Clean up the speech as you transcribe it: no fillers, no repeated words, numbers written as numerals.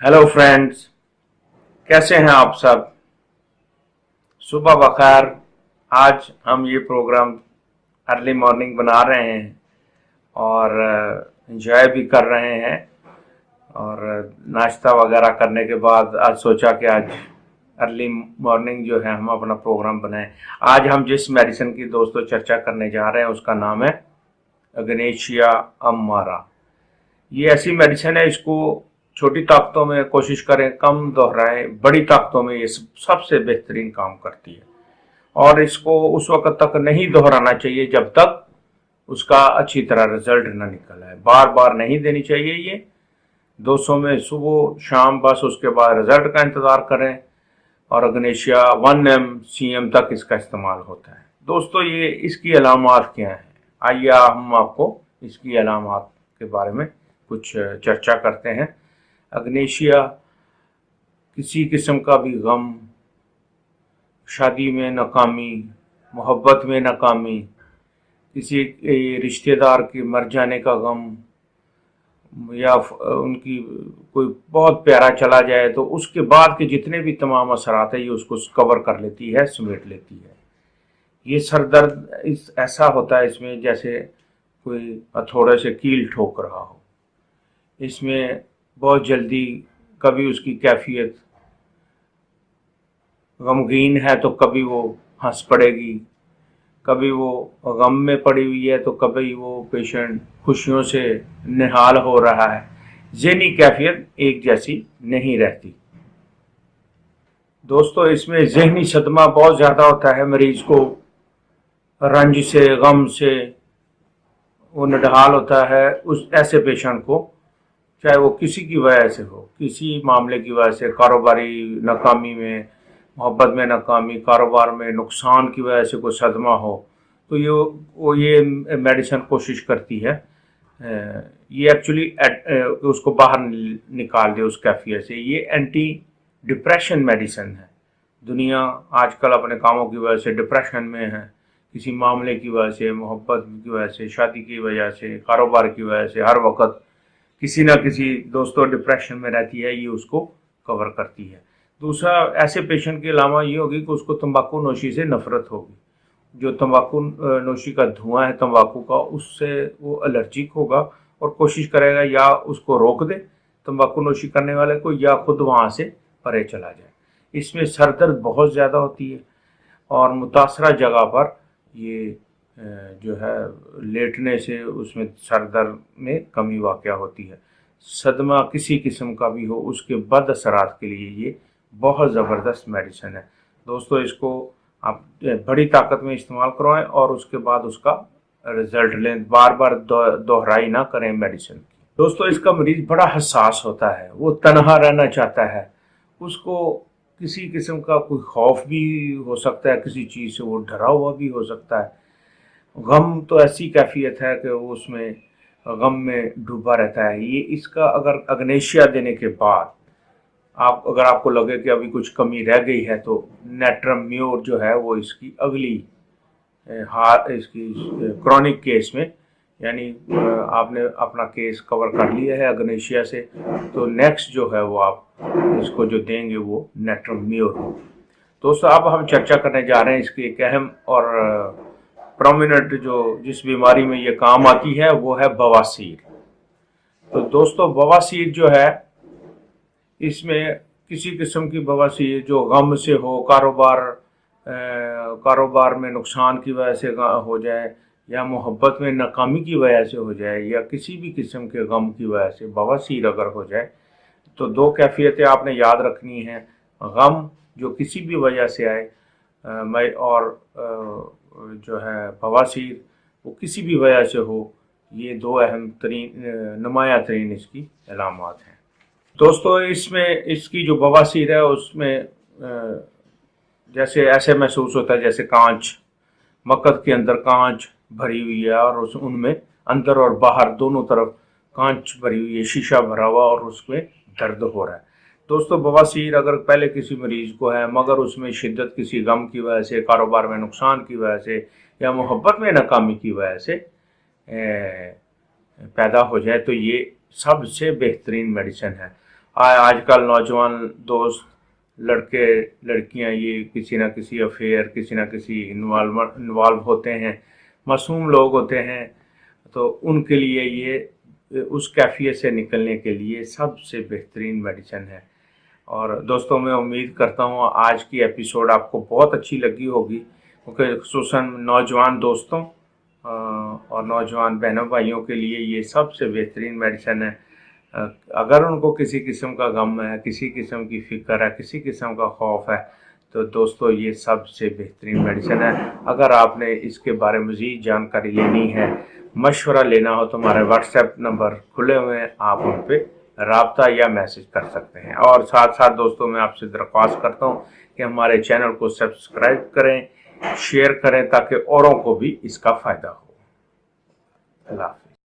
Hello friends, कैसे हैं आप सब। सुबह बखैर। आज हम ये प्रोग्राम अर्ली मॉर्निंग बना रहे हैं और एंजॉय भी कर रहे हैं। और नाश्ता वगैरह करने के बाद आज सोचा कि आज अर्ली मॉर्निंग जो है हम अपना प्रोग्राम बनाएं। आज हम जिस मेडिसिन की दोस्तों चर्चा करने जा रहे हैं उसका नाम है अग्नेशिया अमारा। ये ऐसी मेडिसिन है, इसको छोटी ताकतों में कोशिश करें कम दोहराएं, बड़ी ताकतों में ये सबसे बेहतरीन काम करती है। और इसको उस वक्त तक नहीं दोहराना चाहिए जब तक उसका अच्छी तरह रिजल्ट न निकल आए। बार बार नहीं देनी चाहिए ये 200 में सुबह शाम, बस उसके बाद रिजल्ट का इंतज़ार करें। और अग्नेशिया 1 cm तक इसका इस्तेमाल होता है। दोस्तों, ये इसकी अलामात क्या हैं, आइए हम आपको इसकी अलामात के बारे में कुछ चर्चा करते हैं। अग्नेशिया किसी किस्म का भी गम, शादी में नाकामी, मोहब्बत में नाकामी, किसी रिश्तेदार के मर जाने का गम, या उनकी कोई बहुत प्यारा चला जाए तो उसके बाद के जितने भी तमाम असरात है ये उसको कवर कर लेती है, समेट लेती है। ये सर दर्द ऐसा होता है इसमें जैसे कोई हथौड़े से कील ठोक रहा हो। इसमें बहुत जल्दी कभी उसकी कैफियत गमगीन है तो कभी वो हंस पड़ेगी, कभी वो गम में पड़ी हुई है तो कभी वो पेशेंट खुशियों से निहाल हो रहा है। ज़हनी कैफियत एक जैसी नहीं रहती। दोस्तों, इसमें ज़हनी सदमा बहुत ज़्यादा होता है। मरीज को रंज से, गम से वो निढाल होता है। उस ऐसे पेशेंट को चाहे वो किसी की वजह से हो, किसी मामले की वजह से, कारोबारी नाकामी में, मोहब्बत में नाकामी, कारोबार में नुकसान की वजह से कोई सदमा हो, तो ये मेडिसिन कोशिश करती है ये एक्चुअली उसको बाहर निकाल दे उस कैफियत से। ये एंटी डिप्रेशन मेडिसिन है। दुनिया आजकल अपने कामों की वजह से डिप्रेशन में है, किसी मामले की वजह से, मोहब्बत की वजह से, शादी की वजह से, कारोबार की वजह से हर वक्त किसी ना किसी दोस्तों डिप्रेशन में रहती है। ये उसको कवर करती है। दूसरा, ऐसे पेशेंट के अलावा ये होगी कि उसको तंबाकू नोशी से नफरत होगी। जो तंबाकू नोशी का धुआं है तंबाकू का, उससे वो एलर्जिक होगा और कोशिश करेगा या उसको रोक दे तंबाकू नोशी करने वाले को, या खुद वहाँ से परे चला जाए। इसमें सर दर्द बहुत ज़्यादा होती है और मुतासरा जगह पर ये जो है लेटने से उसमें सर दर्द में कमी वाक़या होती है। सदमा किसी किस्म का भी हो, उसके बद असरात के लिए ये बहुत ज़बरदस्त मेडिसिन है। दोस्तों, इसको आप बड़ी ताकत में इस्तेमाल करवाएं और उसके बाद उसका रिज़ल्ट लें। बार बार दोहराई ना करें मेडिसिन की। दोस्तों, इसका मरीज़ बड़ा हसास होता है, वो तनहा रहना चाहता है, उसको किसी किस्म का कोई खौफ भी हो सकता है, किसी चीज़ से वो डरा हुआ भी हो सकता है। गम तो ऐसी कैफियत है कि वो उसमें गम में डूबा रहता है। ये इसका अगर अग्नेशिया देने के बाद अगर आपको लगे कि अभी कुछ कमी रह गई है तो नेट्रम म्योर जो है वो इसकी अगली इसकी क्रॉनिक केस में, यानी आपने अपना केस कवर कर लिया है अग्नेशिया से, तो नेक्स्ट जो है वो आप इसको जो देंगे वो नेट्रम म्योर हो। दोस्तों, अब हम चर्चा करने जा रहे हैं इसकी एक अहम और प्रोमिनेंट जो जिस बीमारी में ये काम आती है वो है बवासीर। तो दोस्तों, बवासीर जो है इसमें किसी किस्म की बवासीर जो गम से हो, कारोबार में नुकसान की वजह से हो जाए, या मोहब्बत में नाकामी की वजह से हो जाए, या किसी भी किस्म के गम की वजह से बवासीर अगर हो जाए, तो दो कैफियतें आपने याद रखनी है। गम जो किसी भी वजह से आए और जो है बवासीर वो किसी भी वजह से हो। ये दो अहम तरीन नुमायाँ तरीन इसकी अलामात हैं। दोस्तों, इसमें इसकी जो बवासीर है उसमें जैसे ऐसे महसूस होता है जैसे कांच, मक्कद के अंदर कांच भरी हुई है और उनमें अंदर और बाहर दोनों तरफ कांच भरी हुई है, शीशा भरा हुआ, और उसमें दर्द हो रहा है। दोस्तों, बवासीर अगर पहले किसी मरीज़ को है मगर उसमें शिद्दत किसी गम की वजह से, कारोबार में नुकसान की वजह से, या मोहब्बत में नाकामी की वजह से पैदा हो जाए, तो ये सबसे बेहतरीन मेडिसिन है। आजकल नौजवान दोस्त लड़के लड़कियां ये किसी ना किसी अफेयर किसी ना किसी इन्वॉल्व होते हैं, मासूम लोग होते हैं, तो उनके लिए ये उस कैफियत से निकलने के लिए सबसे बेहतरीन मेडिसिन है। और दोस्तों मैं उम्मीद करता हूँ आज की एपिसोड आपको बहुत अच्छी लगी होगी, क्योंकि खुसूसन नौजवान दोस्तों और नौजवान बहनों भाइयों के लिए ये सबसे बेहतरीन मेडिसिन है। अगर उनको किसी किस्म का गम है, किसी किस्म की फ़िक्र है, किसी किस्म का खौफ है, तो दोस्तों ये सबसे बेहतरीन मेडिसिन है। अगर आपने इसके बारे में मज़ीद जानकारी लेनी है, मशवरा लेना हो, तो हमारे व्हाट्सएप नंबर खुले हुए हैं, आप उन पर राब्ता या मैसेज कर सकते हैं। और साथ साथ दोस्तों मैं आपसे दरख्वास्त करता हूँ कि हमारे चैनल को सब्सक्राइब करें, शेयर करें, ताकि औरों को भी इसका फ़ायदा हो। अल्लाह हाफ़िज़।